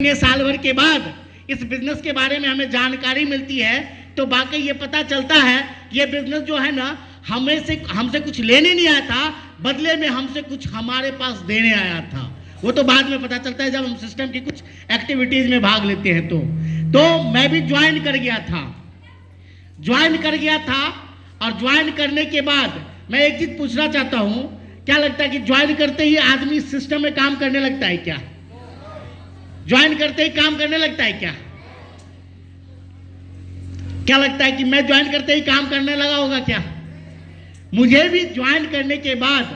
साल भर के बाद इस बिजनेस के बारे में हमें जानकारी मिलती है तो वाकई ये पता चलता है कि ये बिजनेस जो है ना हमसे कुछ लेने नहीं आया था, बदले में हमसे कुछ हमारे पास देने आया था। वो तो बाद में पता चलता है जब हम सिस्टम की कुछ एक्टिविटीज में भाग लेते हैं। तो मैं भी ज्वाइन कर गया था और ज्वाइन करने के बाद मैं एक चीज पूछना चाहता हूं, क्या लगता है कि ज्वाइन करते ही आदमी सिस्टम में काम करने लगता है क्या? ज्वाइन करते ही काम करने लगता है क्या? क्या लगता है कि मैं ज्वाइन करते ही काम करने लगा होगा क्या? मुझे भी ज्वाइन करने के बाद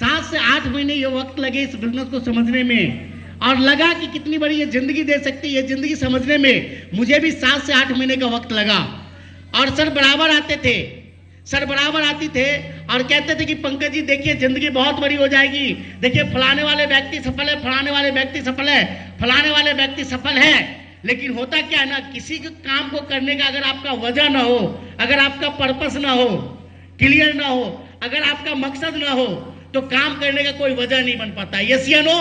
7 से 8 महीने ये वक्त लगे इस बिजनेस को समझने में, और लगा कि कितनी बड़ी ये जिंदगी दे सकती है। ये जिंदगी समझने में मुझे भी 7 से 8 महीने का वक्त लगा। और सर बराबर आती थे और कहते थे कि पंकज जी देखिए जिंदगी बहुत बड़ी हो जाएगी, देखिए फलाने वाले व्यक्ति सफल है, फलाने वाले व्यक्ति सफल है, फलाने वाले व्यक्ति सफल है। लेकिन होता क्या है ना, किसी के काम को करने का अगर आपका वजह ना हो, अगर आपका पर्पस ना हो, क्लियर ना हो, अगर आपका मकसद ना हो, तो काम करने का कोई वजह नहीं बन पाता। यस या नो?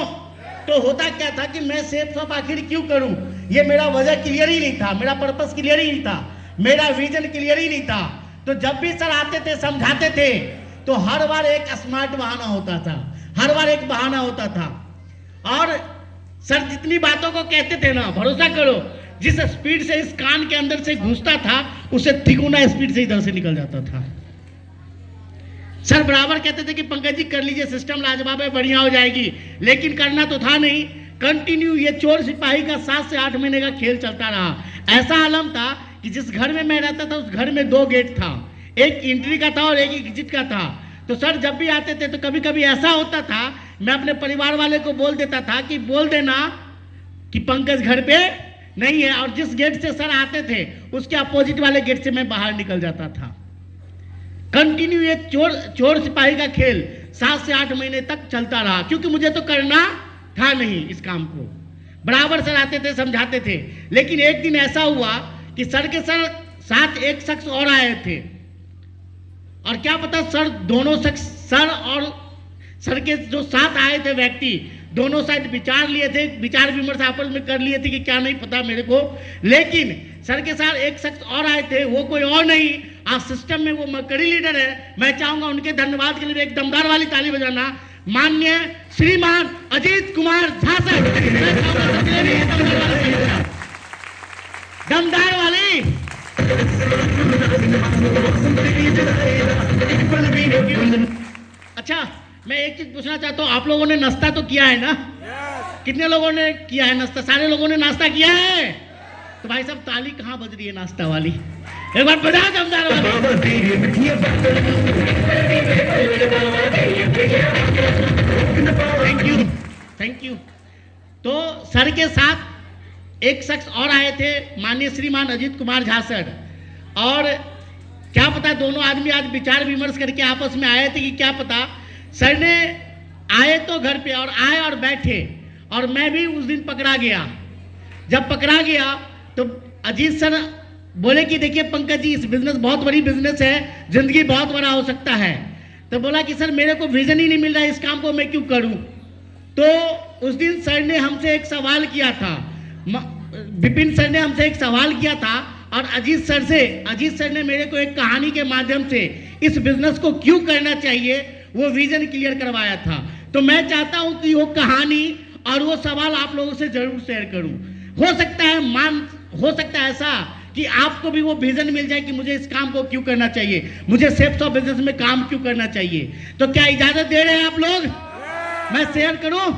तो होता क्या था कि मैं सेफ सब आखिर क्यों करूं, ये मेरा वजह क्लियर ही नहीं था, मेरा पर्पस क्लियर ही नहीं था, मेरा विजन क्लियर ही नहीं था। तो जब भी सर आते थे समझाते थे तो हर बार एक स्मार्ट बहाना होता था, हर बार एक बहाना होता था। और सर जितनी बातों को कहते थे ना, भरोसा करो जिस स्पीड से इस कान के अंदर से घुसता था उससे तिगुना स्पीड से इधर से निकल जाता था। सर बराबर कहते थे कि पंकज जी कर लीजिए, सिस्टम लाजवाब है, बढ़िया हो जाएगी, लेकिन करना तो था नहीं। कंटिन्यू ये चोर सिपाही का 7 से 8 महीने का खेल चलता रहा। ऐसा आलम था कि जिस घर में मैं रहता था उस घर में 2 गेट था, एक एंट्री का था और एक एग्जिट का था। तो सर जब भी आते थे तो कभी कभी ऐसा होता था, मैं अपने परिवार वाले को बोल देता था कि बोल देना कि पंकज घर पे नहीं है, और जिस गेट से सर आते थे उसके अपोजिट वाले गेट से मैं बाहर निकल जाता था। कंटिन्यू ये चोर सिपाही का खेल 7 से 8 महीने तक चलता रहा, क्योंकि मुझे तो करना था नहीं इस काम को। बराबर सर आते थे समझाते थे, लेकिन एक दिन ऐसा हुआ कि सर के साथ एक शख्स और आए थे, और क्या पता सर दोनों शख्स, सर और सर के जो साथ आए थे व्यक्ति, दोनों शायद विचार लिए थे, विचार विमर्श आपस में कर लिए थे कि क्या नहीं पता मेरे को। लेकिन सर के साथ एक शख्स और आए थे, वो कोई और नहीं, आज सिस्टम में वो मकड़ी लीडर है। मैं चाहूंगा उनके धन्यवाद के लिए एक दमदार वाली ताली बजाना, माननीय श्रीमान अजीत कुमार झा सर। दमदार वाली। अच्छा मैं एक चीज पूछना चाहता हूँ, आप लोगों ने नाश्ता तो किया है ना? कितने लोगों ने किया है नाश्ता? सारे लोगों ने नाश्ता किया है? तो भाई साहब ताली कहाँ बज रही है नाश्ता वाली? एक बार बजा दमदार वाली। Thank you. तो सर के साथ एक शख्स और आए थे, माननीय श्रीमान अजीत कुमार झा सर, और क्या पता दोनों आदमी आज विचार विमर्श करके आपस में आए थे कि क्या पता। सर ने आए तो घर पे और आए और बैठे, और मैं भी उस दिन पकड़ा गया। जब पकड़ा गया तो अजीत सर बोले कि देखिए पंकज जी इस बिजनेस बहुत बड़ी बिजनेस है, जिंदगी बहुत बड़ा हो सकता है। तो बोला कि सर मेरे को विजन ही नहीं मिल रहा है, इस काम को मैं क्यों करूं। तो उस दिन सर ने हमसे एक सवाल किया था, विपिन सर ने हमसे एक सवाल किया था, और अजीत सर ने मेरे को एक कहानी के माध्यम से इस बिजनेस को क्यों करना चाहिए वो विजन क्लियर करवाया था। तो मैं चाहता हूं कि वो कहानी और वो सवाल आप लोगों से जरूर शेयर करूं। हो सकता है ऐसा कि आपको भी वो विजन मिल जाए कि मुझे इस काम को क्यों करना चाहिए, मुझे सेफ्स ऑफ बिजनेस में काम क्यों करना चाहिए। तो क्या इजाजत दे रहे हैं आप लोग? मैं शेयर करूं?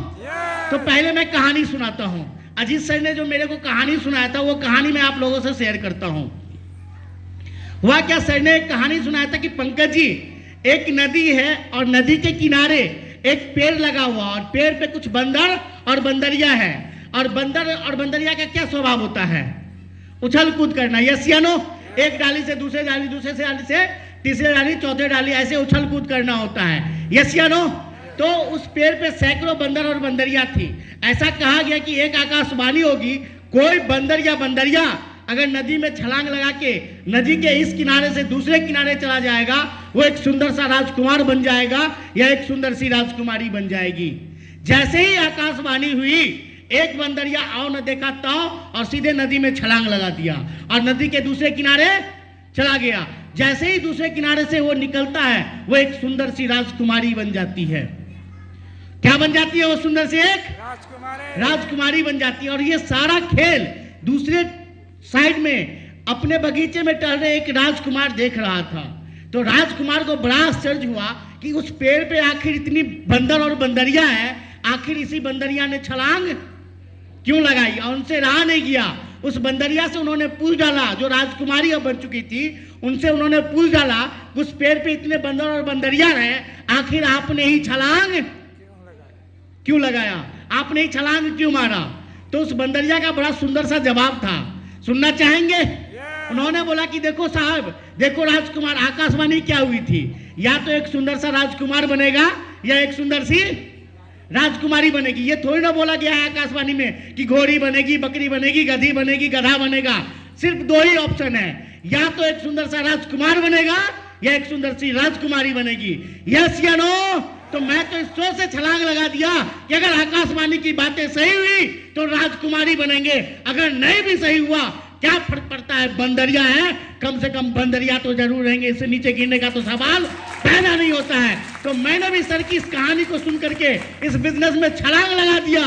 तो पहले मैं कहानी सुनाता हूं। अजीत सर ने जो मेरे को कहानी सुनाया था वो कहानी मैं आप लोगों से शेयर करता हूं। हुआ क्या, सर ने एक कहानी सुनाया था कि पंकज जी एक नदी है और नदी के किनारे एक पेड़ लगा हुआ, और पेड़ पे कुछ बंदर और बंदरिया है, और बंदर और बंदरिया का क्या स्वभाव होता है? उछल कूद करना। यस या नो? एक डाली से दूसरे डाली, दूसरे से डाली से तीसरे डाली, चौथे डाली, ऐसे उछल कूद करना होता है। यस या नो? तो उस पेड़ पे सैकड़ों बंदर और बंदरिया थी। ऐसा कहा गया कि एक आकाशवाणी होगी, कोई बंदर या बंदरिया अगर नदी में छलांग लगा के नदी के इस किनारे से दूसरे किनारे चला जाएगा, वो एक सुंदर सा राजकुमार बन जाएगा या एक सुंदर सी राजकुमारी बन जाएगी। जैसे ही आकाशवाणी हुई एक बंदरिया आओ न देखा ताओ और सीधे नदी में छलांग लगा दिया और नदी के दूसरे किनारे चला गया। जैसे ही दूसरे किनारे से वो निकलता है, वो एक सुंदर सी राजकुमारी बन जाती है। क्या बन जाती है वो सुंदर सी एक राजकुमारी बन जाती है। और ये सारा खेल दूसरे साइड में अपने बगीचे में टहल रहे एक राजकुमार देख रहा था। तो राजकुमार को बड़ा आश्चर्य हुआ कि उस पेड़ पे आखिर इतनी बंदर और बंदरिया है, आखिर इसी बंदरिया ने छलांग क्यों लगाई। और उनसे रहा नहीं गया, उस बंदरिया से उन्होंने पूछ डाला, जो राजकुमारी अब बन चुकी थी उनसे उन्होंने पूछ डाला, उस पेड़ पे इतने बंदर और बंदरिया रहे, आखिर आपने ही छलांग क्यों लगाया, आपने ही छलांग क्यों मारा। तो उस बंदरिया का बड़ा सुंदर सा जवाब था, सुनना चाहेंगे। उन्होंने बोला कि देखो साहब, देखो राजकुमार, आकाशवाणी क्या हुई थी, या तो एक सुंदर सा राजकुमार बनेगा या एक सुंदर सी राजकुमारी बनेगी। ये थोड़ी ना बोला गया है आकाशवाणी में कि घोड़ी बनेगी, बकरी बनेगी, गधी बनेगी, गधा बनेगा। सिर्फ दो ही ऑप्शन है, या तो एक सुंदर सा राजकुमार बनेगा या एक सुंदर सी राजकुमारी बनेगी। यस या नो। तो मैं तो इस सोच से छलांग लगा दिया कि अगर आकाशवाणी की बातें सही हुई तो राजकुमारी बनेंगे, अगर नहीं भी सही हुआ क्या फर्क पड़ता है, बंदरिया है, कम से कम बंदरिया तो जरूर रहेंगे, इससे नीचे गिरने का तो सवाल पैदा नहीं होता है। तो मैंने भी सर की इस कहानी को सुन करके इस बिजनेस में छलांग लगा दिया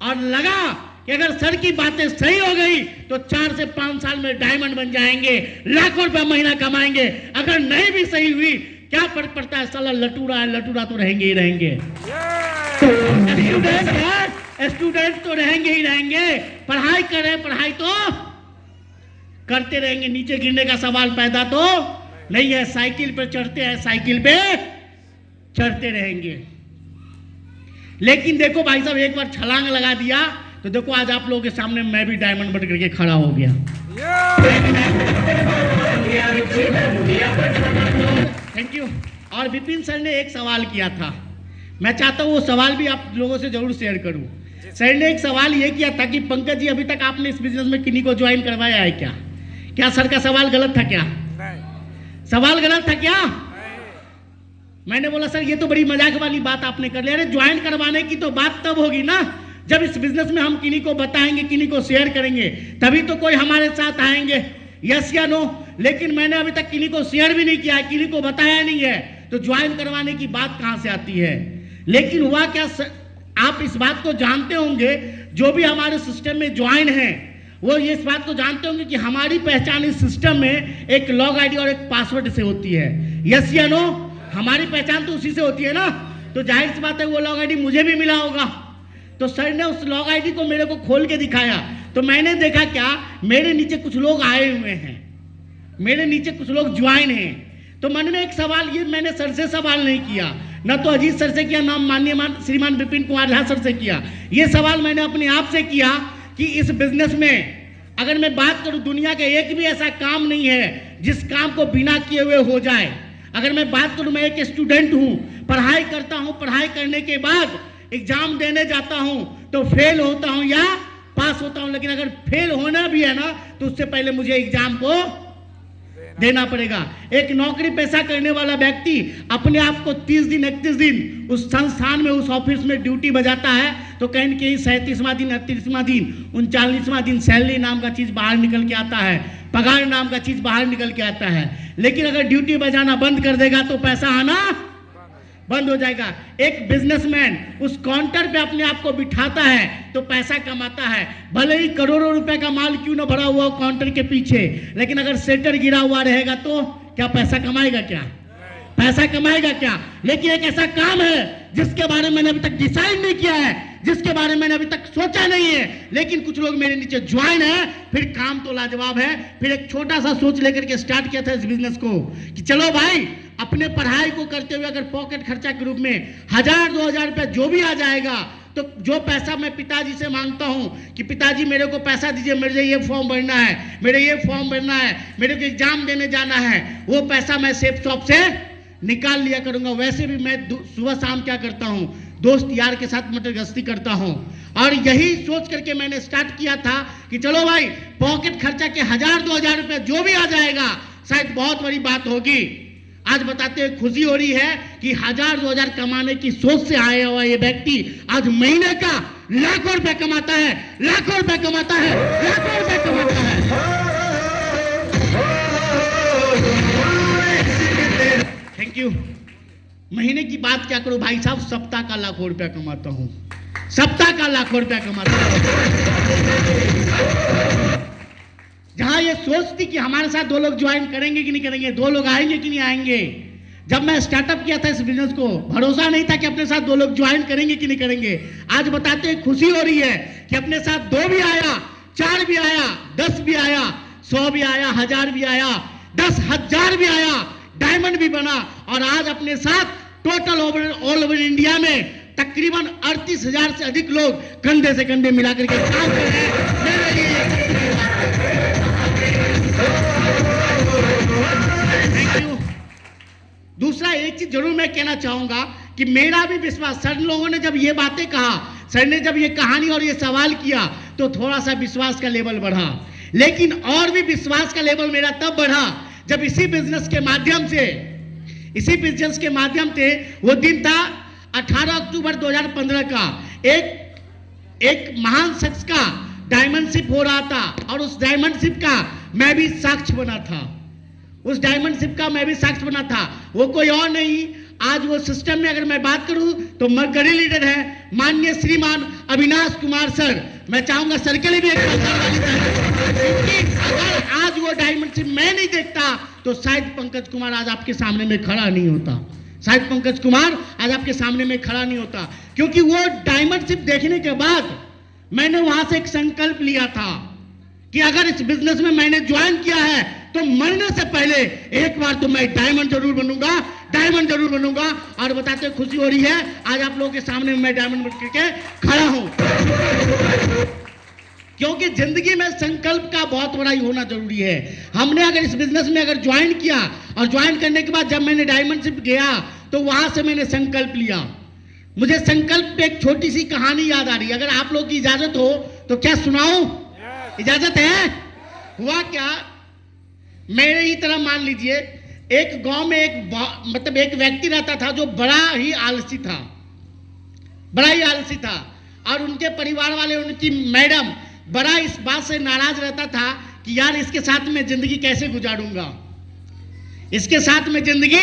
और लगा कि अगर सर की बातें सही हो गई तो 4 से 5 साल में डायमंड बन जाएंगे, लाखों रुपया महीना कमाएंगे। अगर नहीं भी सही हुई क्या फर्क पड़ता है, साला लटूरा है, लटूरा तो रहेंगे ही रहेंगे। स्टूडेंट तो रहेंगे ही रहेंगे, पढ़ाई करें, पढ़ाई तो करते रहेंगे, नीचे गिरने का सवाल पैदा तो नहीं है। साइकिल पे चढ़ते हैं, साइकिल पे चढ़ते रहेंगे। लेकिन देखो भाई साहब, एक बार छलांग लगा दिया तो देखो आज आप लोगों के सामने मैं भी डायमंड बन करके खड़ा हो गया। Thank you. और विपिन सर ने एक सवाल किया था, मैं चाहता हूँ वो सवाल भी आप लोगों से जरूर शेयर करूँ। सर ने एक सवाल ये किया था कि पंकज जी, अभी तक आपने इस बिजनेस में किन्हीं को ज्वाइन करवाया है क्या? क्या सर का सवाल गलत था क्या? नहीं। सवाल गलत था क्या? नहीं। मैंने बोला सर ये तो बड़ी मजाक वाली बात आपने कर लिया। अरे ज्वाइन करवाने की तो बात तब होगी ना जब इस बिजनेस में हम किन्हीं को बताएंगे, किन्हीं को शेयर करेंगे, तभी तो कोई हमारे साथ आएंगे। यस या नो। लेकिन मैंने अभी तक किन्हीं को शेयर भी नहीं किया, किन्हीं को बताया नहीं है, तो ज्वाइन करवाने की बात कहां से आती है। लेकिन हुआ क्या, आप इस बात को जानते होंगे, जो भी हमारे सिस्टम में ज्वाइन है वो ये इस बात को जानते होंगे कि हमारी पहचान इस सिस्टम में एक लॉग आईडी और एक पासवर्ड से होती है। यस या नो। हमारी पहचान तो उसी से होती है ना। तो जाहिर सी बात है वो लॉग आईडी मुझे भी मिला होगा। तो सर ने उस लॉग आईडी को मेरे को खोल के दिखाया तो मैंने देखा क्या, मेरे नीचे कुछ लोग आए हुए हैं, मेरे नीचे कुछ लोग ज्वाइन हैं। तो मन में एक सवाल, ये मैंने सर से सवाल नहीं किया, न तो अजीत सर से किया, ना माननीय श्रीमान विपिन कुमार झा सर से किया। ये सवाल मैंने अपने आप से किया कि इस बिजनेस में अगर मैं बात करूं, दुनिया का एक भी ऐसा काम नहीं है जिस काम को बिना किए हुए हो जाए। अगर मैं बात करूं, मैं एक स्टूडेंट हूं, पढ़ाई करता हूं, पढ़ाई करने के बाद एग्जाम देने जाता हूं तो फेल होता हूं या पास होता हूं। लेकिन अगर फेल होना भी है ना तो उससे पहले मुझे एग्जाम को देना पड़ेगा। एक नौकरी पेशा करने वाला व्यक्ति अपने आप को 30 दिन 31 दिन उस संस्थान में, उस ऑफिस में ड्यूटी बजाता है तो कहीं न कहीं 37वां दिन, 38वां दिन, 39वां दिन सैलरी नाम का चीज बाहर निकल के आता है, पगार नाम का चीज बाहर निकल के आता है। लेकिन अगर ड्यूटी बजाना बंद कर देगा तो पैसा आना बंद हो जाएगा। एक बिजनेसमैन उस काउंटर पे अपने आप को बिठाता है तो पैसा कमाता है, भले ही करोड़ों रुपए का माल क्यों ना भरा हुआ काउंटर के पीछे, लेकिन अगर सेटर गिरा हुआ रहेगा तो क्या पैसा कमाएगा? क्या पैसा कमाएगा? क्या? लेकिन एक ऐसा काम है जिसके बारे में मैंने अभी तक डिसाइड नहीं किया है, जिसके बारे में मैंने अभी तक सोचा नहीं है, लेकिन कुछ लोग मेरे नीचे ज्वाइन है, फिर काम तो लाजवाब है। फिर एक छोटा सा सोच लेकर के स्टार्ट किया था इस बिजनेस को कि चलो भाई, अपने पढ़ाई को करते हुए अगर पॉकेट खर्चा के रूप में 1000-2000 रुपया जो भी आ जाएगा, तो जो पैसा मैं पिताजी से मांगता हूं कि पिताजी मेरे को पैसा दीजिए, मेरे ये फॉर्म भरना है, मेरे ये फॉर्म भरना है, मेरे को एग्जाम देने जाना है, वो पैसा मैं सेफ शॉप से निकाल लिया करूंगा। वैसे भी मैं सुबह शाम क्या करता हूं, दोस्त यार के साथ मटर गश्ती करता हूं। और यही सोच करके मैंने स्टार्ट किया था कि चलो भाई, पॉकेट खर्चा के 1000-2000 रुपया जो भी आ जाएगा, शायद बहुत बड़ी बात होगी। आज बताते हुए खुशी हो रही है कि 1000-2000 कमाने की सोच से आया हुआ ये व्यक्ति आज महीने का लाखों रुपए कमाता है, लाखों रुपए कमाता है, लाखों रुपए कमाता है। Thank you. महीने की बात क्या करूं भाई साहब, सप्ताह का लाखों रुपया कमाता हूं, सप्ताह का लाखों रुपया कमाता हूं। जहां ये सोचती कि हमारे साथ 2 लोग ज्वाइन करेंगे कि नहीं करेंगे, 2 लोग आएंगे कि नहीं आएंगे। जब मैं स्टार्टअप किया था इस बिजनेस को, भरोसा नहीं था कि अपने साथ 2 लोग ज्वाइन करेंगे कि नहीं करेंगे। आज बताते हैं खुशी हो रही है कि अपने साथ 2 भी आया, 4 भी आया, 10 भी आया, 100 भी आया, 1000 भी आया, 10,000 भी आया, डायमंड भी बना। और आज अपने साथ टोटल ऑल ओवर इंडिया में तकरीबन 38,000 से अधिक लोग कंधे से कंधे मिलाकर के काम कर रहे हैं। मेरे लिए थैंक यू। दूसरा एक चीज जरूर मैं कहना चाहूंगा कि मेरा भी विश्वास, सर लोगों ने जब ये बातें कहा, सर ने जब ये कहानी और ये सवाल किया, तो थोड़ा सा विश्वास का लेवल बढ़ा। लेकिन और भी विश्वास का लेवल मेरा तब बढ़ा जब इसी बिजनेस के माध्यम से वो दिन था 18 अक्टूबर 2015 का, एक महान शख्स का डायमंडशिप हो रहा था और उस डायमंडशिप का मैं भी साक्ष्य बना था। उस डायमंडशिप का मैं भी साक्ष्य बना था। वो कोई और नहीं, आज वो सिस्टम में अगर मैं बात करूं तो मरकरी लीडर है माननीय श्रीमान अविनाश कुमार सर। मैं चाहूंगा सर के लिए भी एक अगर आज वो डायमंडशिप मैं नहीं देखता तो शायद पंकज कुमार आज आपके सामने में खड़ा नहीं होता, शायद पंकज कुमार आज आपके सामने में खड़ा नहीं होता। क्योंकि वो डायमंडशिप देखने के बाद मैंने वहां से एक संकल्प लिया था कि अगर इस बिजनेस में मैंने ज्वाइन किया है तो मरने से पहले एक बार तो मैं डायमंड जरूर बनूंगा, डायमंड जरूर बनूंगा। और बताते खुशी हो रही है आज आप लोगों के सामने मैं डायमंड बन करके खड़ा हूं। क्योंकि जिंदगी में संकल्प का बहुत बड़ा ही होना जरूरी है। हमने अगर इस बिजनेस में अगर ज्वाइन किया और ज्वाइन करने के बाद जब मैंने डायमंडशिप गया तो वहां से मैंने संकल्प लिया। मुझे संकल्प पे एक छोटी सी कहानी याद आ रही है, अगर आप लोग की इजाजत हो तो क्या सुनाऊं? इजाजत है? हुआ क्या, मेरे ही तरह मान लीजिए एक गांव में एक व्यक्ति रहता था जो बड़ा ही आलसी था, बड़ा ही आलसी था। और उनके परिवार वाले, उनकी मैडम बड़ा इस बात से नाराज रहता था कि यार इसके साथ में जिंदगी कैसे गुजारूंगा, इसके साथ में जिंदगी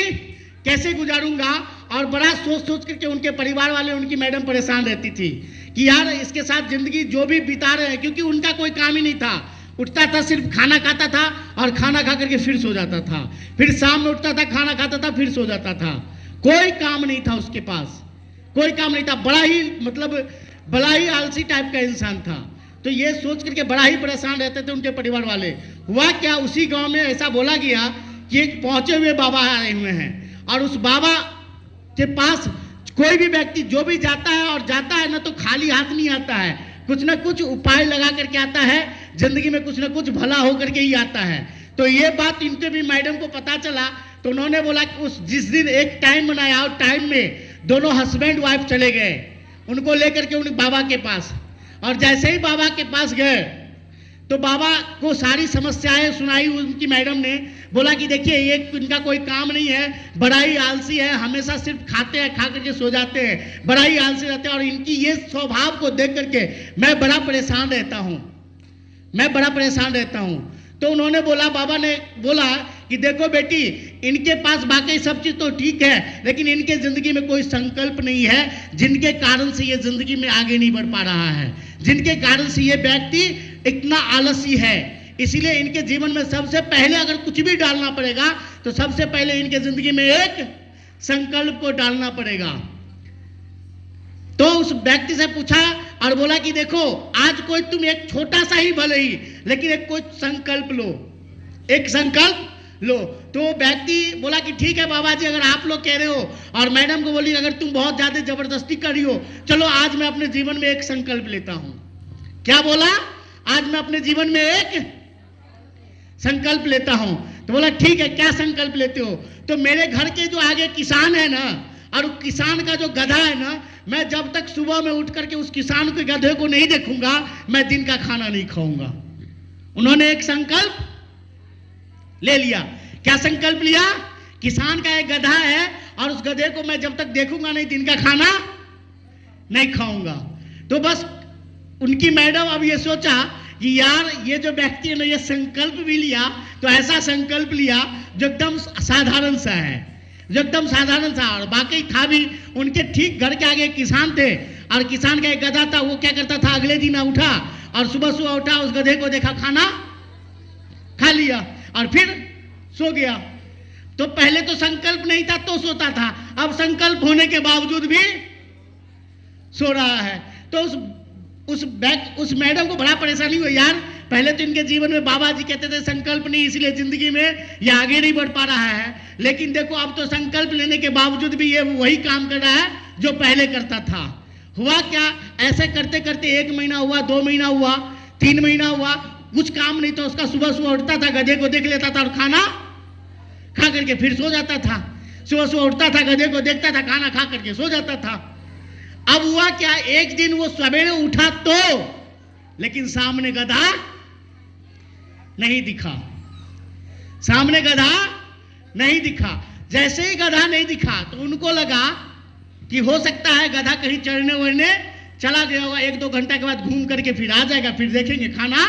कैसे गुजारूंगा। और बड़ा सोच सोच करके उनके परिवार वाले, उनकी मैडम परेशान रहती थी कि यार इसके साथ जिंदगी जो भी बिता रहे हैं, क्योंकि उनका कोई काम ही नहीं था, उठता था सिर्फ खाना खाता था और खाना खा करके फिर सो जाता था, फिर शाम में उठता था खाना खाता था फिर सो जाता था, कोई काम नहीं था उसके पास, कोई काम नहीं था। बड़ा ही आलसी टाइप का इंसान था। तो ये सोच करके बड़ा ही परेशान रहते थे उनके परिवार वाले। हुआ क्या, उसी गांव में ऐसा बोला गया कि एक पहुंचे हुए बाबा आए हुए हैं और उस बाबा के पास कोई भी व्यक्ति जो भी जाता है और जाता है ना तो खाली हाथ नहीं आता है, कुछ ना कुछ उपाय लगा करके आता है, जिंदगी में कुछ ना कुछ भला होकर के ही आता है। तो ये बात इनके भी मैडम को पता चला तो उन्होंने बोला कि जिस दिन एक टाइम बनाया और टाइम में दोनों हस्बैंड वाइफ चले गए उनको लेकर के उन बाबा के पास। और जैसे ही बाबा के पास गए तो बाबा को सारी समस्याएं सुनाई उनकी मैडम ने। बोला कि देखिए ये इनका कोई काम नहीं है, बड़ा ही आलसी है, हमेशा सिर्फ खाते हैं, खा करके सो जाते हैं, बड़ा ही आलसी रहते हैं और इनकी ये स्वभाव को देख करके मैं बड़ा परेशान रहता हूँ, मैं बड़ा परेशान रहता हूँ। तो उन्होंने बोला, बाबा ने बोला कि देखो बेटी, इनके पास बाकी सब चीज तो ठीक है लेकिन इनके जिंदगी में कोई संकल्प नहीं है, जिनके कारण से ये जिंदगी में आगे नहीं बढ़ पा रहा है, जिनके कारण से ये व्यक्ति इतना आलसी है। इसीलिए इनके जीवन में सबसे पहले अगर कुछ भी डालना पड़ेगा तो सबसे पहले इनके जिंदगी में एक संकल्प को डालना पड़ेगा। तो उस व्यक्ति से पूछा और बोला कि देखो आज कोई तुम एक छोटा सा ही भले ही लेकिन एक कोई संकल्प लो, एक संकल्प लो। तो व्यक्ति बोला कि ठीक है बाबा जी, अगर आप लोग कह रहे हो। और मैडम को बोली अगर तुम बहुत ज्यादा जबरदस्ती कर रही हो, चलो आज मैं अपने जीवन में एक संकल्प लेता हूं। क्या बोला? आज मैं अपने जीवन में एक संकल्प लेता हूं। तो बोला ठीक है, क्या संकल्प लेते हो? तो मेरे घर के जो आगे किसान है ना, और किसान का जो गधा है ना, मैं जब तक सुबह में उठ करके उस किसान के गधे को नहीं देखूंगा मैं दिन का खाना नहीं खाऊंगा। उन्होंने एक संकल्प ले लिया। क्या संकल्प लिया? किसान का एक गधा है और उस गधे को मैं जब तक देखूंगा नहीं दिन का खाना नहीं खाऊंगा। तो बस उनकी मैडम अब ये सोचा कि यार ये जो व्यक्ति है ना, ये संकल्प भी लिया तो ऐसा संकल्प लिया जो एकदम साधारण सा है, जो एकदम साधारण सा। और बाकी था भी, उनके ठीक घर के आगे किसान थे और किसान का एक गधा था। वो क्या करता था, अगले दिन उठा और सुबह सुबह उठा, उस गधे को देखा, खाना खा लिया और फिर सो गया। तो पहले तो संकल्प नहीं था तो सोता था, अब संकल्प होने के बावजूद भी सो रहा है। तो उस मैडम को बड़ा परेशानी हुई, यार पहले तो इनके जीवन में बाबा जी कहते थे संकल्प नहीं, इसलिए जिंदगी में ये आगे नहीं बढ़ पा रहा है। लेकिन देखो अब तो संकल्प लेने के बावजूद भी ये वही काम कर रहा है जो पहले करता था। हुआ क्या, ऐसे करते करते 1 महीना हुआ, 2 महीना हुआ, 3 महीना हुआ, कुछ काम नहीं था उसका। सुबह सुबह उठता था, गधे को देख लेता था और खाना खा करके फिर सो जाता था। सुबह सुबह उठता था, गधे को देखता था, खाना खा करके सो जाता था। अब हुआ क्या, एक दिन वो सवेरे उठा तो, लेकिन सामने गधा नहीं दिखा, सामने गधा नहीं दिखा। जैसे ही गधा नहीं दिखा तो उनको लगा कि हो सकता है गधा कहीं चढ़ने वढ़ने चला गया होगा, 1-2 घंटा के बाद घूम करके फिर आ जाएगा, फिर देखेंगे खाना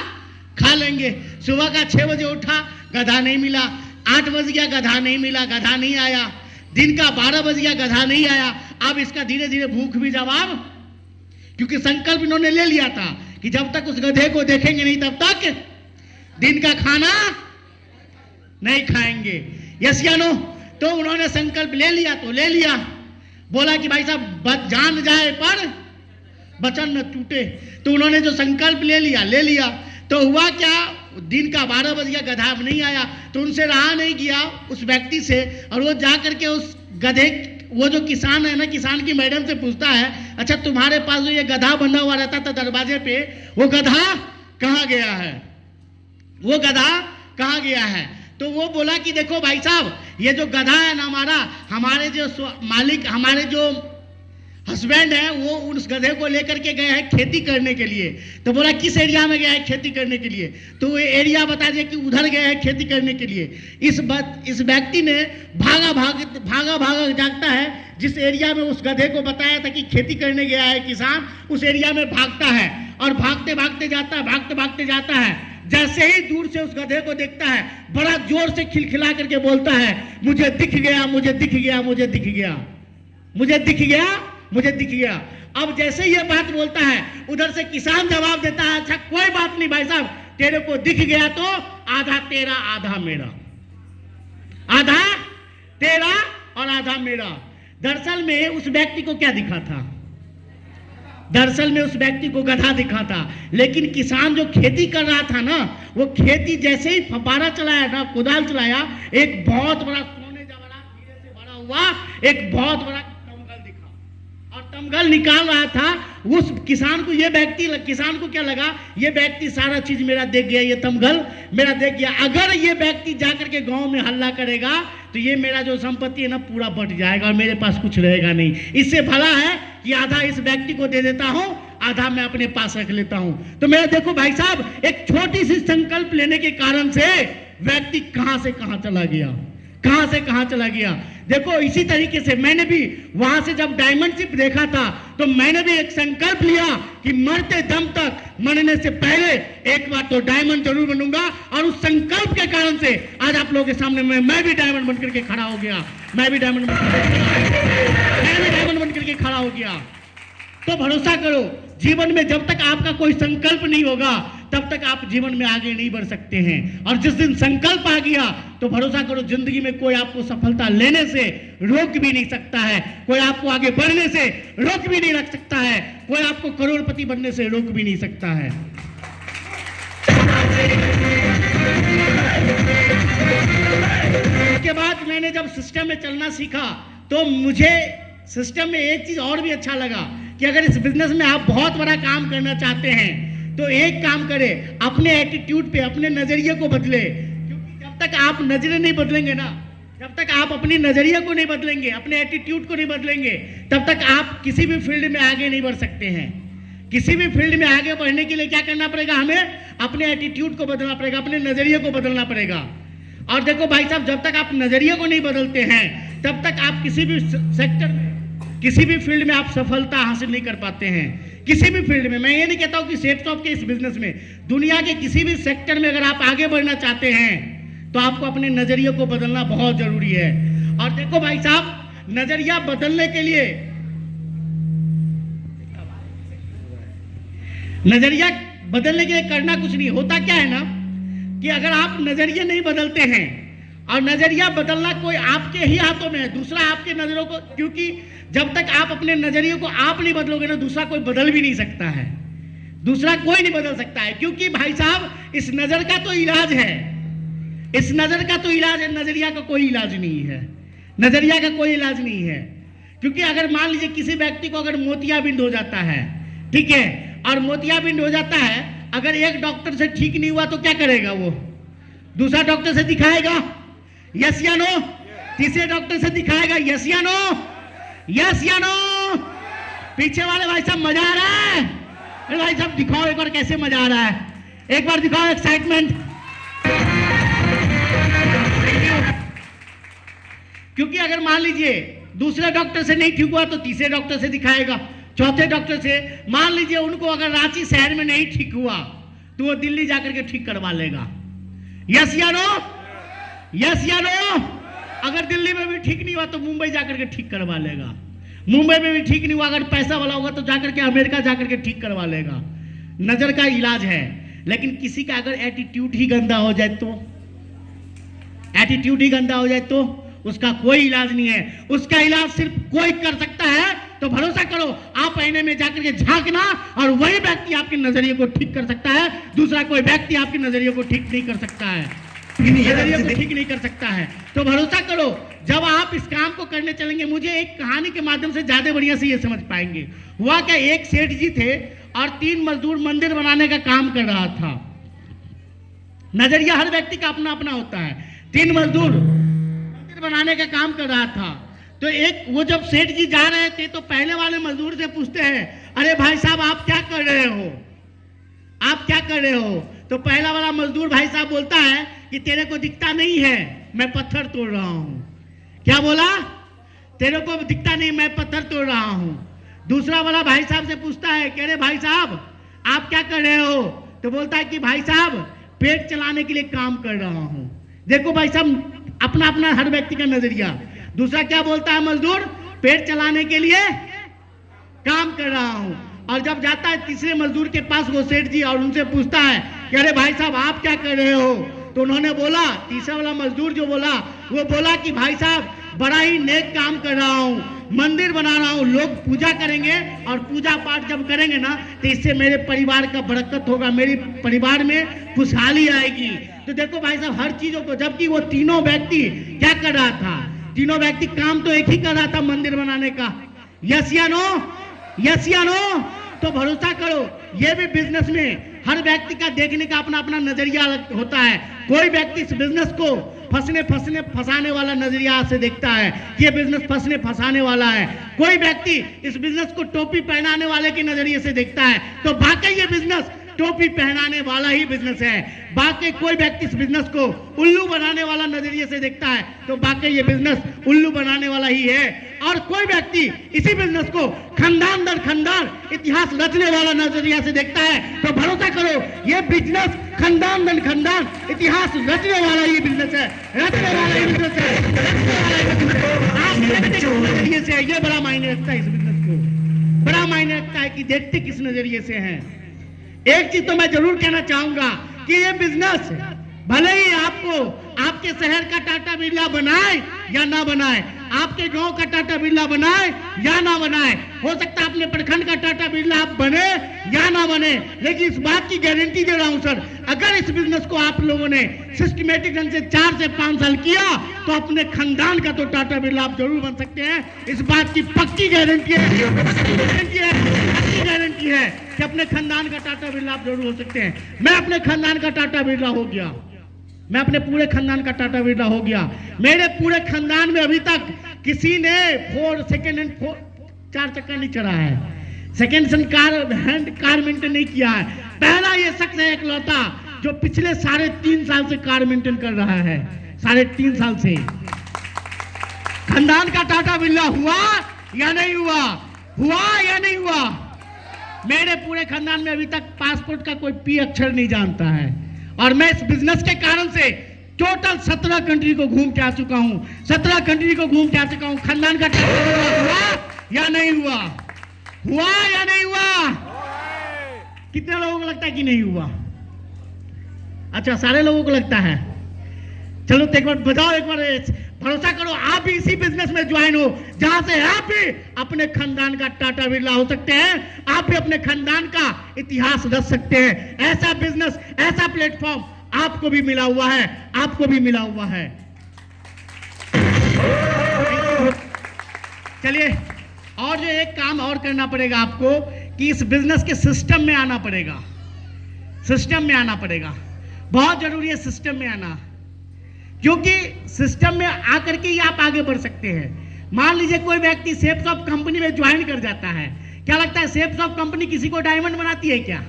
खा लेंगे। सुबह का 6 बजे उठा, गधा नहीं मिला। 8 बज गया, गधा नहीं मिला, गधा नहीं आया। दिन का 12 बज गया, गधा नहीं आया। अब इसका धीरे धीरे भूख भी जवाब, क्योंकि संकल्प इन्होंने ले लिया था कि जब तक उस गधे को देखेंगे नहीं तब तक दिन का खाना नहीं खाएंगे। यस या नो? तो उन्होंने संकल्प ले लिया तो ले लिया, बोला कि भाई साहब जान जाए पर वचन न टूटे। तो उन्होंने जो संकल्प ले लिया। तो हुआ क्या, दिन का 12 बज गया, गधा अब नहीं आया। तो उनसे रहा नहीं गया उस व्यक्ति से, और वो जा करके उस गधे, वो जो किसान है ना, किसान की मैडम से पूछता है, अच्छा तुम्हारे पास जो ये गधा बंधा हुआ रहता था दरवाजे पे, वो गधा कहाँ गया है, वो गधा कहाँ गया है? तो वो बोला कि देखो भाई साहब, ये जो गधा है ना हमारे जो मालिक, हमारे जो हस्बैंड है, वो उस गधे को लेकर के गए हैं खेती करने के लिए। तो बोला किस एरिया में गया है खेती करने के लिए? तो वो एरिया बता दिया कि उधर गए हैं खेती करने के लिए। इस व्यक्ति ने भागा जागता है, जिस एरिया में उस गधे को बताया था कि खेती करने गया है किसान, उस एरिया में भागता है और भागते भागते जाता है। जैसे ही दूर से उस गधे को देखता है, बड़ा जोर से खिलखिला करके बोलता है, मुझे दिख गया, मुझे दिख गया, मुझे दिख गया, मुझे दिख गया, मुझे दिख गया। अब जैसे ये बात बोलता है, उधर से किसान जवाब देता है, अच्छा कोई बात नहीं भाई साहब, तेरे को दिख गया तो आधा तेरा आधा मेरा, आधा तेरा और आधा मेरा। दरअसल में उस व्यक्ति को क्या दिखा था? दरअसल में उस व्यक्ति को गधा दिखा था। लेकिन किसान जो खेती कर रहा था ना, वो खेती जैसे ही फपारा चलाया ना, कुदाल चलाया, एक बहुत बड़ा सोने जवाहरात हीरे से भरा हुआ एक बहुत बड़ा तमगल दिखा और तमगल निकाल रहा था। उस किसान को क्या लगा, ये व्यक्ति सारा चीज मेरा देख गया, ये तमगल मेरा देख गया। अगर ये व्यक्ति जाकर के गांव में हल्ला करेगा तो ये मेरा जो संपत्ति है ना पूरा बट जाएगा और मेरे पास कुछ रहेगा नहीं। इससे भला है कि आधा इस व्यक्ति को दे देता हूं, आधा मैं अपने पास रख लेता हूं। तो मेरा देखो भाई साहब, एक छोटी सी संकल्प लेने के कारण से व्यक्ति कहां से कहां चला गया, कहां से कहां चला गया। देखो इसी तरीके से मैंने भी वहां से जब डायमंड शिप देखा था, तो मैंने भी एक संकल्प लिया कि मरते दम तक, मरने से पहले एक बार तो डायमंड जरूर बनूंगा। और उस संकल्प के कारण से आज आप लोगों के सामने मैं भी डायमंड बनकर के खड़ा हो गया, मैं भी डायमंड बनकर के खड़ा हो गया। तो भरोसा करो, जीवन में जब तक आपका कोई संकल्प नहीं होगा तब तक आप जीवन में आगे नहीं बढ़ सकते हैं। और जिस दिन संकल्प आ गया तो भरोसा करो, जिंदगी में कोई आपको सफलता लेने से रोक भी नहीं सकता है, कोई आपको आगे बढ़ने से रोक भी नहीं रख सकता है, कोई आपको करोड़पति बनने से रोक भी नहीं सकता है। उसके बाद मैंने जब सिस्टम में चलना सीखा तो मुझे सिस्टम में एक चीज और भी अच्छा लगा कि अगर इस बिजनेस में आप बहुत बड़ा काम करना चाहते हैं तो एक काम करें, अपने एटीट्यूड पे, अपने नजरिए को बदले। क्योंकि जब तक आप नजरें नहीं बदलेंगे ना, जब तक आप अपनी नजरिए को नहीं बदलेंगे, अपने एटीट्यूड को नहीं बदलेंगे, तब तक आप किसी भी फील्ड में आगे नहीं बढ़ सकते हैं। किसी भी फील्ड में आगे बढ़ने के लिए क्या करना पड़ेगा? हमें अपने एटीट्यूड को बदलना पड़ेगा, अपने नजरिए को बदलना पड़ेगा। और देखो भाई साहब, जब तक आप नजरिए को नहीं बदलते हैं तब तक आप किसी भी सेक्टर में, किसी भी फील्ड में आप सफलता हासिल नहीं कर पाते हैं। किसी भी फील्ड में, मैं ये नहीं कहता हूं कि सेट शॉप के इस बिजनेस में, दुनिया के किसी भी सेक्टर में अगर आप आगे बढ़ना चाहते हैं तो आपको अपने नजरिए को बदलना बहुत जरूरी है। और देखो भाई साहब, नजरिया बदलने के लिए, नजरिया बदलने के लिए करना कुछ नहीं होता। क्या है ना कि अगर आप नजरिए नहीं बदलते हैं, और नजरिया बदलना कोई आपके ही हाथों में है, दूसरा आपके नजरों को, क्योंकि जब तक आप अपने नजरिए को आप नहीं बदलोगे ना, दूसरा कोई बदल भी नहीं सकता है, दूसरा कोई नहीं बदल सकता है। क्योंकि भाई साहब इस नजर का तो इलाज है, इस नजर का तो इलाज है, नजरिया का कोई इलाज नहीं है, नजरिया का कोई इलाज नहीं है। क्योंकि अगर मान लीजिए किसी व्यक्ति को अगर मोतियाबिंद हो जाता है, ठीक है, और मोतियाबिंद हो जाता है, अगर एक डॉक्टर से ठीक नहीं हुआ तो क्या करेगा वो? दूसरा डॉक्टर से दिखाएगा, यस या नो? तीसरे डॉक्टर से दिखाएगा, यस या नो? यस या नो? पीछे वाले भाई साहब मजा आ रहा है? अरे भाई साहब दिखाओ एक बार कैसे मजा आ रहा है, एक बार दिखाओ एक्साइटमेंट। क्योंकि अगर मान लीजिए दूसरे डॉक्टर से नहीं ठीक हुआ तो तीसरे डॉक्टर से दिखाएगा, चौथे डॉक्टर से। मान लीजिए उनको अगर रांची शहर में नहीं ठीक हुआ तो वो दिल्ली जाकर के ठीक करवा लेगा, यस या नो? यस या नो? अगर दिल्ली में भी ठीक नहीं हुआ तो मुंबई जाकर के ठीक करवा लेगा, मुंबई में भी ठीक नहीं हुआ, अगर पैसा वाला होगा तो जाकर के अमेरिका जाकर के ठीक करवा लेगा। नजर का इलाज है। लेकिन किसी का अगर एटीट्यूड ही गंदा हो जाए तो, एटीट्यूड ही गंदा हो जाए तो उसका कोई इलाज नहीं है। उसका इलाज सिर्फ कोई कर सकता है, तो भरोसा करो आप आईने में जाकर के झांकना, और वही व्यक्ति आपके नजरिए को ठीक कर सकता है, दूसरा कोई व्यक्ति आपके नजरिए को ठीक नहीं कर सकता है, नजरिए को ठीक नहीं कर सकता है। तो भरोसा करो जब आप इस काम को करने चलेंगे, मुझे एक कहानी के माध्यम से ज्यादा बढ़िया से ये समझ पाएंगे। हुआ क्या, एक सेठ जी थे और 3 मजदूर मंदिर बनाने का काम कर रहा था। नजरिया हर व्यक्ति का अपना अपना होता है। 3 मजदूर मंदिर बनाने का काम कर रहा था। तो एक वो जब सेठ जी जा रहे थे तो पहले वाले मजदूर से पूछते हैं, अरे भाई साहब आप क्या कर रहे हो, आप क्या कर रहे हो? तो पहला वाला मजदूर भाई साहब बोलता है कि तेरे को दिखता नहीं है, मैं पत्थर तोड़ रहा हूं। क्या बोला? तेरे को दिखता नहीं, मैं पत्थर तोड़ रहा हूं। दूसरा वाला भाई साहब से पूछता है कि अरे भाई साहब आप क्या कर रहे हो? तो बोलता है कि भाई साहब पेट चलाने के लिए काम कर रहा हूं। देखो भाई साहब अपना अपना हर व्यक्ति का नजरिया। दूसरा क्या बोलता है मजदूर? पेट चलाने के लिए काम कर रहा हूं। और जब जाता है तीसरे मजदूर के पास वो सेठ जी और उनसे पूछता है कि अरे भाई साहब आप क्या कर रहे हो? तो उन्होंने बोला, तीसरा वाला मजदूर जो बोला वो बोला कि भाई साहब बड़ा ही नेक काम कर रहा हूं, मंदिर बना रहा हूं, लोग पूजा करेंगे और पूजा पाठ जब करेंगे ना तो इससे मेरे परिवार का बरकत होगा, मेरे परिवार में खुशहाली आएगी। तो देखो भाई साहब हर चीजों को, जबकि वो तीनों व्यक्ति क्या कर रहा था? तीनों व्यक्ति काम तो एक ही कर रहा था, मंदिर बनाने का। यस या नो? यस या नो? तो भरोसा करो ये भी बिजनेस में हर व्यक्ति का देखने का अपना अपना नजरिया होता है। कोई व्यक्ति इस बिजनेस को फंसाने वाला नजरिया से देखता है कि ये बिजनेस फंसने फंसाने वाला है। कोई व्यक्ति इस बिजनेस को टोपी पहनाने वाले के नजरिए से देखता है, तो वाकई ये बिजनेस टोपी पहनाने वाला ही बिजनेस है। बाकी कोई व्यक्ति इस बिजनेस को उल्लू बनाने वाला नजरिए से देखता है, तो बाकी ये बिजनेस उल्लू बनाने वाला ही है। और कोई व्यक्ति इसी बिजनेस को खानदान दर खानदान इतिहास रचने वाला नजरिया से देखता है, तो भरोसा करो ये बिजनेस खानदान दर खानदान इतिहास रचने वाला ही बिजनेस है, रचने वाला ही बिजनेस है, रचने वाला ही बिजनेस है। आप देखते किस नजरिए से है, ये बड़ा मायने रखता है इस बिजनेस को, बड़ा मायने रखता है कि देखते किस नजरिए से हैं। एक चीज तो मैं जरूर कहना चाहूंगा कि ये बिजनेस भले ही आपको आपके शहर का टाटा बिरला बनाए या ना बनाए, आपके गांव का टाटा बिरला बनाए या ना बनाए, हो सकता है अपने प्रखंड का टाटा बिरला आप बने या ना बने, लेकिन इस बात की गारंटी दे रहा हूं सर, अगर इस बिजनेस को आप लोगों ने सिस्टमेटिक ढंग से 4 से 5 साल किया तो अपने खानदान का तो टाटा बिरला आप जरूर बन सकते हैं। इस बात की पक्की गारंटी है, पक्की गारंटी है कि अपने खानदान का टाटा बिरला आप जरूर हो सकते हैं। मैं अपने खानदान का टाटा बिरला हो गया, मैं अपने पूरे खानदान का टाटा बिरला हो गया। मेरे पूरे खानदान में अभी तक किसी ने 4 चक्का नहीं चढ़ा है, सेकेंड हैंड कार मेंटेन नहीं किया है। पहला ये शख्स है इकलौता जो पिछले 3.5 साल से कार मेंटेन कर रहा है, 3.5 साल से। खानदान का टाटा बिरला हुआ या नहीं हुआ? हुआ या नहीं हुआ? मेरे पूरे खानदान में अभी तक पासपोर्ट का कोई पी अक्षर नहीं जानता है, और मैं इस बिजनेस के कारण से टोटल 17 कंट्री को घूम के आ चुका हूं। 17 कंट्री को घूम के आ चुका हूं। खानदान का हुआ या नहीं हुआ? हुआ या नहीं हुआ? कितने लोगों को लगता है कि नहीं हुआ? अच्छा, सारे लोगों को लगता है। चलो तो एक बार बताओ, एक बार भरोसा करो, आप भी इसी बिजनेस में ज्वाइन हो जहां से आप भी अपने खानदान का टाटा बिरला हो सकते हैं, आप भी अपने खानदान का इतिहास रच सकते हैं। ऐसा बिजनेस, ऐसा प्लेटफॉर्म आपको भी मिला हुआ है, आपको भी मिला हुआ है। चलिए, और जो एक काम और करना पड़ेगा आपको कि इस बिजनेस के सिस्टम में आना पड़ेगा। सिस्टम में आना पड़ेगा, बहुत जरूरी है सिस्टम में आना, क्योंकि सिस्टम में आकर के ही आप आगे बढ़ सकते हैं। मान लीजिए कोई व्यक्ति सेफ्स ऑफ कंपनी में ज्वाइन कर जाता है, क्या लगता है सेफ्स ऑफ कंपनी किसी को डायमंड बनाती है क्या?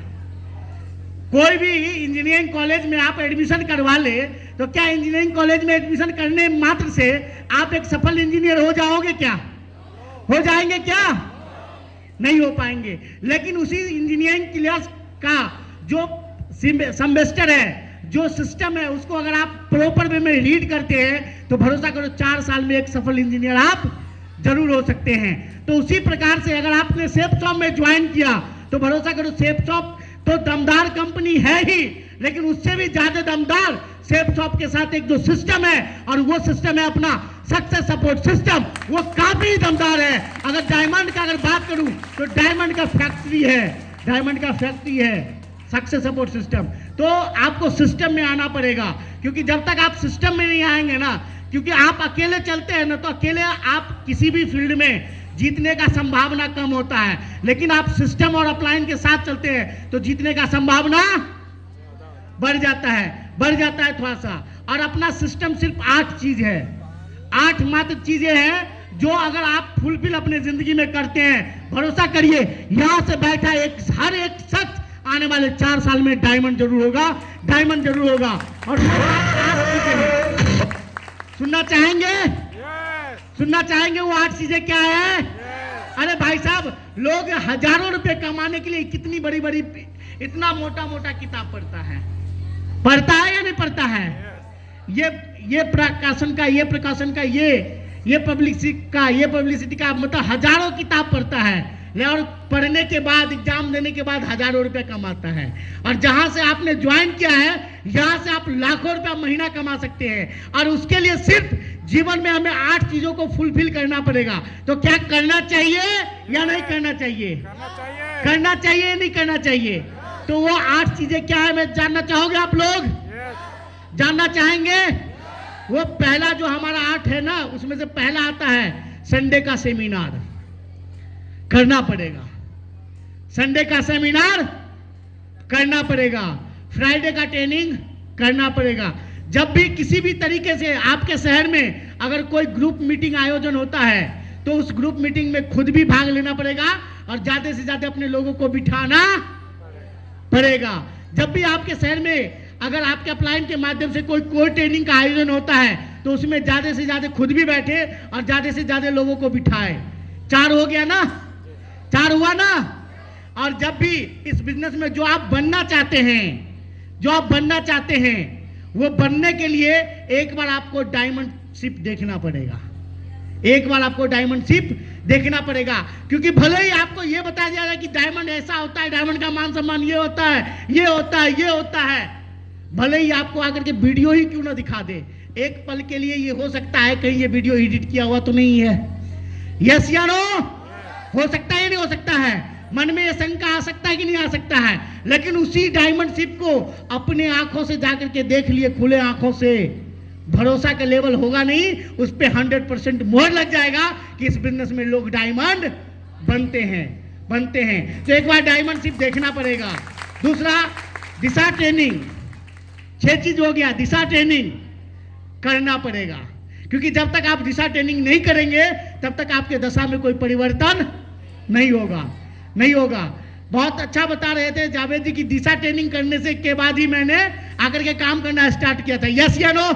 कोई भी इंजीनियरिंग कॉलेज में आप एडमिशन करवा ले तो क्या इंजीनियरिंग कॉलेज में एडमिशन करने मात्र से आप एक सफल इंजीनियर हो जाओगे क्या? हो जाएंगे क्या? नहीं हो पाएंगे। लेकिन उसी इंजीनियरिंग क्लास का जो सेमेस्टर है, जो सिस्टम है, उसको अगर आप प्रॉपर वे में रीड करते हैं तो भरोसा करो 4 साल में एक सफल इंजीनियर आप जरूर हो सकते हैं। तो उसी प्रकार से अगर आपने सेफ्सॉफ्ट में ज्वाइन किया तो भरोसा करो सेफ्सॉफ्ट तो दमदार कंपनी है ही, लेकिन उससे भी ज्यादा दमदार सेफ्सॉफ्ट के साथ एक जो सिस्टम है, और वो सिस्टम है अपना सक्सेस सपोर्ट सिस्टम, वो काफी दमदार है। अगर डायमंड का अगर बात करूं तो डायमंड का फैक्ट्री है, डायमंड का फैक्ट्री है सक्सेस सपोर्ट सिस्टम। तो आपको सिस्टम में आना पड़ेगा, क्योंकि जब तक आप सिस्टम में नहीं आएंगे ना, क्योंकि आप अकेले चलते हैं ना, तो अकेले आप किसी भी फील्ड में जीतने का संभावना कम होता है, लेकिन आप सिस्टम और अपलाइन के साथ चलते हैं तो जीतने का संभावना बढ़ जाता है थोड़ा सा। और अपना सिस्टम सिर्फ 8 चीज है, 8 मात्र चीजें हैं जो अगर आप फुलफिल अपने जिंदगी में करते हैं, भरोसा करिए यहां से बैठा हर एक शख्स आने वाले 4 साल में डायमंड जरूर होगा, डायमंड जरूर होगा। और सुनना चाहेंगे? सुनना चाहेंगे वो 8 चीजें क्या है? अरे भाई साहब, लोग हजारों रुपए कमाने के लिए कितनी बड़ी बड़ी, इतना मोटा मोटा किताब पढ़ता है या नहीं पढ़ता है? ये प्रकाशन का, ये प्रकाशन का, ये पब्लिसिटी का मतलब हजारों किताब पढ़ता है, और पढ़ने के बाद एग्जाम देने के बाद हजारों रुपए कमाता है। और जहां से आपने ज्वाइन किया है, यहां से आप लाखों रुपया महीना कमा सकते हैं। और उसके लिए सिर्फ जीवन में हमें 8 चीजों को फुलफिल करना पड़ेगा। तो क्या करना चाहिए या नहीं करना चाहिए? करना चाहिए या नहीं करना चाहिए? तो वो 8 चीजें क्या है, मैं जानना चाहोगे आप लोग? जानना चाहेंगे? वो पहला जो हमारा 8 है ना, उसमें से पहला आता है संडे का सेमिनार करना पड़ेगा। संडे का सेमिनार करना पड़ेगा, फ्राइडे का ट्रेनिंग करना पड़ेगा। जब भी किसी भी तरीके से आपके शहर में अगर कोई ग्रुप मीटिंग आयोजन होता है तो उस ग्रुप मीटिंग में खुद भी भाग लेना पड़ेगा और ज्यादा से ज्यादा अपने लोगों को बिठाना पड़ेगा। जब भी आपके शहर में अगर आपके अपलाइन के माध्यम से कोई ट्रेनिंग का आयोजन होता है तो उसमें ज्यादा से ज्यादा खुद भी बैठे और ज्यादा से ज्यादा लोगों को बिठाए। 4 हो गया ना? 4 हुआ ना? और जब भी इस बिजनेस में जो आप बनना चाहते हैं, वो बनने के लिए एक बार आपको डायमंडशिप देखना पड़ेगा। एक बार आपको डायमंडशिप देखना पड़ेगा, क्योंकि भले ही आपको ये बताया जाएगा कि डायमंड ऐसा होता है, डायमंड का मान सम्मान ये होता है, ये होता है, ये होता है, भले ही आपको आकर के वीडियो ही क्यों ना दिखा दे, एक पल के लिए ये हो सकता है कहीं ये वीडियो एडिट किया हुआ तो नहीं है। यस या नो? हो सकता है या नहीं हो सकता है? मन में ये शंका आ सकता है कि नहीं आ सकता है? लेकिन उसी डायमंडशिप को अपने आंखों से जाकर के देख लिए, खुले आंखों से, भरोसा का लेवल होगा नहीं, उस पे 100% मोहर लग जाएगा कि इस बिजनेस में लोग डायमंड बनते हैं। तो एक बार डायमंडशिप देखना पड़ेगा। दूसरा, दिशा ट्रेनिंग। 6 चीज हो गया, दिशा ट्रेनिंग करना पड़ेगा, क्योंकि जब तक आप दिशा ट्रेनिंग नहीं करेंगे तब तक आपके दशा में कोई परिवर्तन नहीं होगा। बहुत अच्छा बता रहे थे जावेद जी की दिशा ट्रेनिंग करने से के बाद ही मैंने आकर के काम करना स्टार्ट किया था। यस या नो?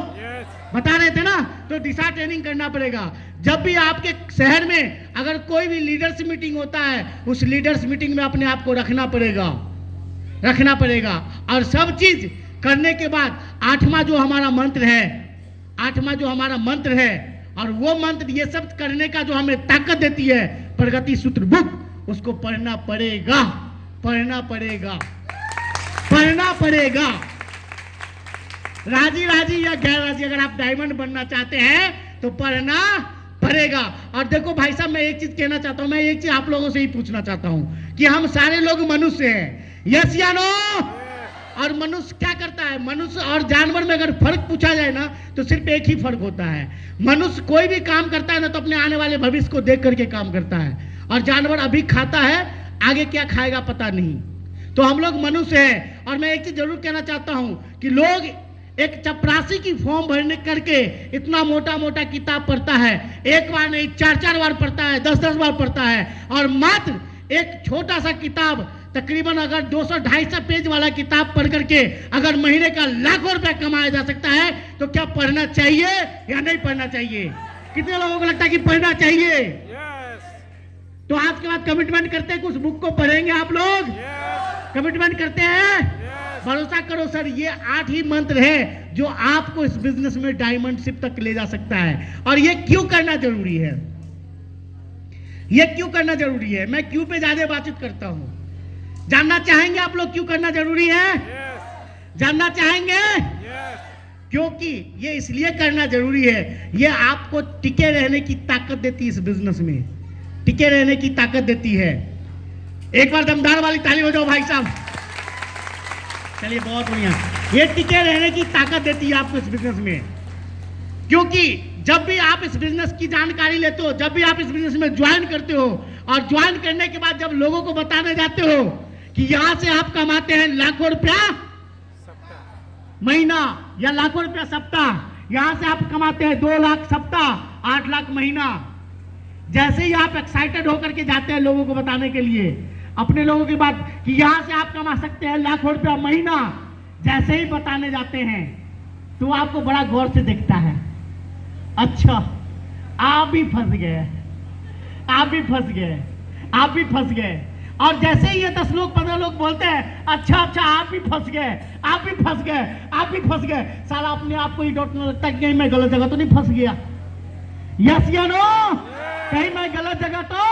बता रहे थे ना, तो दिशा ट्रेनिंग करना पड़ेगा। जब भी आपके शहर में अगर कोई भी लीडर्स मीटिंग होता है, उस लीडर्स मीटिंग में अपने आप को रखना पड़ेगा, रखना पड़ेगा। और सब चीज करने के बाद आठवां जो हमारा मंत्र है, आठवां जो हमारा मंत्र है, और वो मंत्र ये सब करने का जो हमें ताकत देती है, प्रगति सूत्र बुक, उसको पढ़ना पड़ेगा, पढ़ना पड़ेगा, पढ़ना पड़ेगा। राजी राजी या गैर राजी, अगर आप डायमंड बनना चाहते हैं तो पढ़ना पड़ेगा। और देखो भाई साहब, मैं एक चीज कहना चाहता हूं, मैं एक चीज आप लोगों से ही पूछना चाहता हूं कि हम सारे लोग मनुष्य हैं, यस या नो? और मनुष्य क्या करता है? मनुष्य और जानवर में अगर फर्क पूछा जाए ना, तो सिर्फ एक ही फर्क होता है। मनुष्य कोई भी काम करता है ना, तो अपने आने वाले भविष्य को देख करके काम करता है, और जानवर अभी खाता है, आगे क्या खाएगा पता नहीं। तो हम लोग मनुष्य हैं। और मैं एक चीज जरूर कहना चाहता हूं कि लोग एक चपरासी की फॉर्म भरने करके इतना मोटा मोटा किताब पढ़ता है, एक बार नहीं 4-4 बार पढ़ता है, 10-10 बार पढ़ता है, और मात्र एक छोटा सा किताब, तकरीबन अगर 200-250 पेज वाला किताब पढ़ करके अगर महीने का लाखों रुपया कमाया जा सकता है, तो क्या पढ़ना चाहिए या नहीं पढ़ना चाहिए? कितने लोगों को लगता है कि पढ़ना चाहिए? तो आज के बाद कमिटमेंट करते हैं कि उस बुक को पढ़ेंगे आप लोग? कमिटमेंट करते हैं? भरोसा करो सर, ये 8 ही मंत्र है जो आपको इस बिजनेस में डायमंडशिप तक ले जा सकता है। और ये क्यों करना जरूरी है? ये क्यों करना जरूरी है? मैं क्यों पे ज्यादा बातचीत करता हूं। जानना चाहेंगे आप लोग क्यों करना जरूरी है? जानना चाहेंगे? क्योंकि ये इसलिए करना जरूरी है, ये आपको टिके रहने की ताकत देती है, इस बिजनेस में टिके रहने की ताकत देती है। एक बार दमदार वाली ताली हो जाओ भाई साहब। चलिए, बहुत बढ़िया। ये टिके रहने की ताकत देती है आपको इस बिजनेस में, क्योंकि जब भी आप इस बिजनेस की जानकारी लेते हो, जब भी आप इस बिजनेस में ज्वाइन करते हो, और ज्वाइन करने के बाद जब लोगों को बताने जाते हो कि यहां से आप कमाते हैं लाखों रुपया महीना या लाखों रुपया सप्ताह, यहां से आप कमाते हैं 2 लाख सप्ताह, 8 लाख महीना, जैसे ही आप एक्साइटेड होकर के जाते हैं लोगों को बताने के लिए अपने लोगों की बात कि यहां से आप कमा सकते हैं लाखों रुपया महीना, जैसे ही बताने जाते हैं तो आपको बड़ा गौर से देखता है, अच्छा आप भी फंस गए, आप भी फंस गए, आप भी फंस गए। और जैसे ही ये 10 लोग 15 लोग बोलते हैं अच्छा अच्छा आप भी फंस गए, आप भी फंस गए, आप भी फंस गए, साला अपने आप को ही डाउटने लगता है कि मैं गलत जगह तो नहीं फंस गया, यस या नो? कहीं मैं गलत जगह तो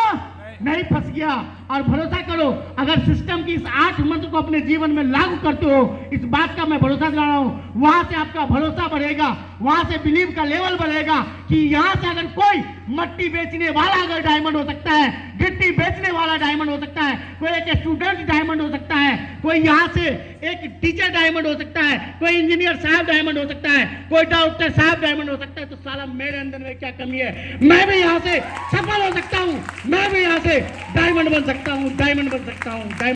नहीं फंस गया। और भरोसा करो, अगर सिस्टम की इस 8 मंत्र को अपने जीवन में लागू करते हो, इस बात का मैं भरोसा दिला रहा हूं, वहां से आपका भरोसा बढ़ेगा, वहां से बिलीव का लेवल बढ़ेगा कि यहां से अगर कोई मट्टी बेचने वाला अगर डायमंड हो सकता है, गिट्टी बेचने वाला डायमंड हो सकता है, कोई एक स्टूडेंट डायमंड हो सकता है, कोई यहाँ से एक टीचर डायमंड हो सकता है, कोई इंजीनियर साहब डायमंड हो सकता है, कोई डॉक्टर साहब डायमंड हो सकता है, तो साला मेरे अंदर में क्या कमी है? मैं भी यहाँ से सफल हो सकता हूँ, मैं भी यहाँ से डायमंड बन सकता हूँ, डायमंड बन सकता हूँ।